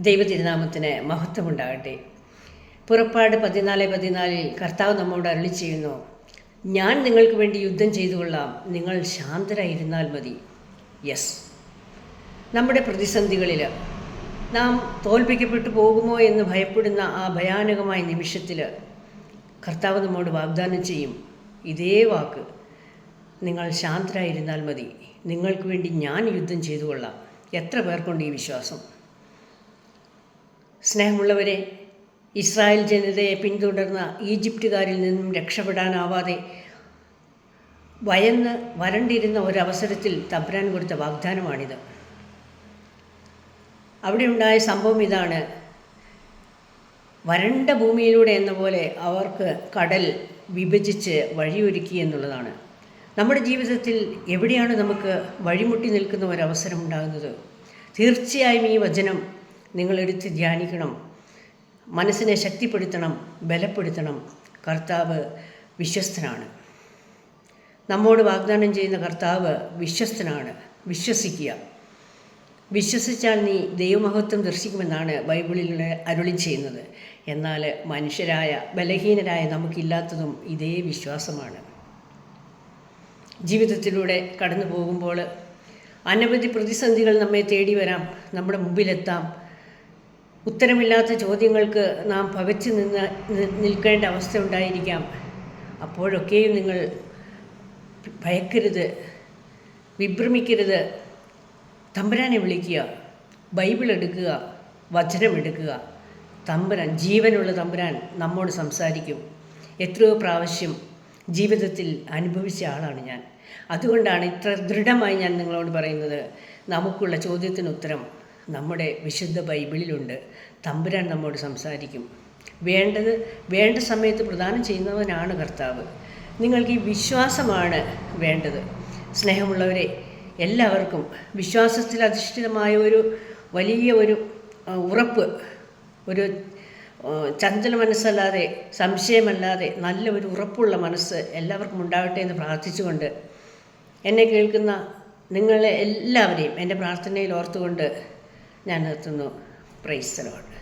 ദൈവതിരുനാമത്തിന് മഹത്വമുണ്ടാകട്ടെ. പുറപ്പാട് 14:14 കർത്താവ് നമ്മോട് അരുളി ചെയ്യുന്നു, ഞാൻ നിങ്ങൾക്ക് വേണ്ടി യുദ്ധം ചെയ്തു കൊള്ളാം, നിങ്ങൾ ശാന്തരായിരുന്നാൽ മതി. യെസ്, നമ്മുടെ പ്രതിസന്ധികളിൽ നാം തോൽപ്പിക്കപ്പെട്ടു പോകുമോ എന്ന് ഭയപ്പെടുന്ന ആ ഭയാനകമായ നിമിഷത്തിൽ കർത്താവ് നമ്മോട് വാഗ്ദാനം ചെയ്യും ഇതേ വാക്ക്, നിങ്ങൾ ശാന്തരായിരുന്നാൽ മതി, നിങ്ങൾക്ക് വേണ്ടി ഞാൻ യുദ്ധം ചെയ്തു കൊള്ളാം. എത്ര പേർക്കുണ്ട് ഈ വിശ്വാസം? സ്നേഹമുള്ളവരെ, ഇസ്രായേൽ ജനതയെ പിന്തുടർന്ന ഈജിപ്തുകാരിൽ നിന്നും രക്ഷപ്പെടാനാവാതെ ഭയന്ന് വരണ്ടിരുന്ന ഒരവസരത്തിൽ തമ്പുരാൻ കൊടുത്ത വാഗ്ദാനമാണിത്. അവിടെ ഉണ്ടായ സംഭവം ഇതാണ്: വരണ്ട ഭൂമിയിലൂടെ എന്ന പോലെ അവർക്ക് കടൽ വിഭജിച്ച് വഴിയൊരുക്കി എന്നുള്ളതാണ്. നമ്മുടെ ജീവിതത്തിൽ എവിടെയാണ് നമുക്ക് വഴിമുട്ടി നിൽക്കുന്ന ഒരവസരം ഉണ്ടാകുന്നത്? തീർച്ചയായും ഈ വചനം നിങ്ങളെടുത്ത് ധ്യാനിക്കണം, മനസ്സിനെ ശക്തിപ്പെടുത്തണം, ബലപ്പെടുത്തണം. കർത്താവ് വിശ്വസ്തനാണ്. നമ്മോട് വാഗ്ദാനം ചെയ്യുന്ന കർത്താവ് വിശ്വസ്തനാണ്. വിശ്വസിക്കുക. വിശ്വസിച്ചാൽ നീ ദൈവമഹത്വം ദർശിക്കുമെന്നാണ് ബൈബിളിൽ അരുളി ചെയ്യുന്നത്. എന്നാൽ മനുഷ്യരായ ബലഹീനരായ നമുക്കില്ലാത്തതും ഇതേ വിശ്വാസമാണ്. ജീവിതത്തിലൂടെ കടന്നു പോകുമ്പോൾ അനവധി പ്രതിസന്ധികൾ നമ്മെ തേടി വരാം, നമ്മുടെ മുമ്പിലെത്താം. ഉത്തരമില്ലാത്ത ചോദ്യങ്ങൾക്ക് നാം പകച്ചു നിൽക്കേണ്ട അവസ്ഥ ഉണ്ടായിരിക്കാം. അപ്പോഴൊക്കെയും നിങ്ങൾ ഭയക്കരുത്, വിഭ്രമിക്കരുത്. തമ്പുരാനെ വിളിക്കുക, ബൈബിൾ എടുക്കുക, വചനമെടുക്കുക. തമ്പുരാൻ, ജീവനുള്ള തമ്പുരാൻ നമ്മോട് സംസാരിക്കും. എത്രയോ പ്രാവശ്യം ജീവിതത്തിൽ അനുഭവിച്ച ആളാണ് ഞാൻ. അതുകൊണ്ടാണ് ഇത്ര ദൃഢമായി ഞാൻ നിങ്ങളോട് പറയുന്നത്, നമുക്കുള്ള ചോദ്യത്തിന് ഉത്തരം നമ്മുടെ വിശുദ്ധ ബൈബിളിലുണ്ട്. തമ്പുരാൻ നമ്മോട് സംസാരിക്കും. വേണ്ടത് വേണ്ട സമയത്ത് പ്രദാനം ചെയ്യുന്നവനാണ് കർത്താവ്. നിങ്ങൾക്ക് ഈ വിശ്വാസമാണ് വേണ്ടത്. സ്നേഹമുള്ളവരെ, എല്ലാവർക്കും വിശ്വാസത്തിൽ അധിഷ്ഠിതമായ ഒരു വലിയ ഉറപ്പ്, ഒരു ചഞ്ചല മനസ്സല്ലാതെ, സംശയമല്ലാതെ നല്ല ഒരു ഉറപ്പുള്ള മനസ്സ് എല്ലാവർക്കും ഉണ്ടാകട്ടെ എന്ന് പ്രാർത്ഥിച്ചുകൊണ്ട്, എന്നെ കേൾക്കുന്ന നിങ്ങളെ എല്ലാവരെയും എൻ്റെ പ്രാർത്ഥനയിൽ ഓർത്തുകൊണ്ട് ഞാൻ നിർത്തുന്നു. Praise the Lord.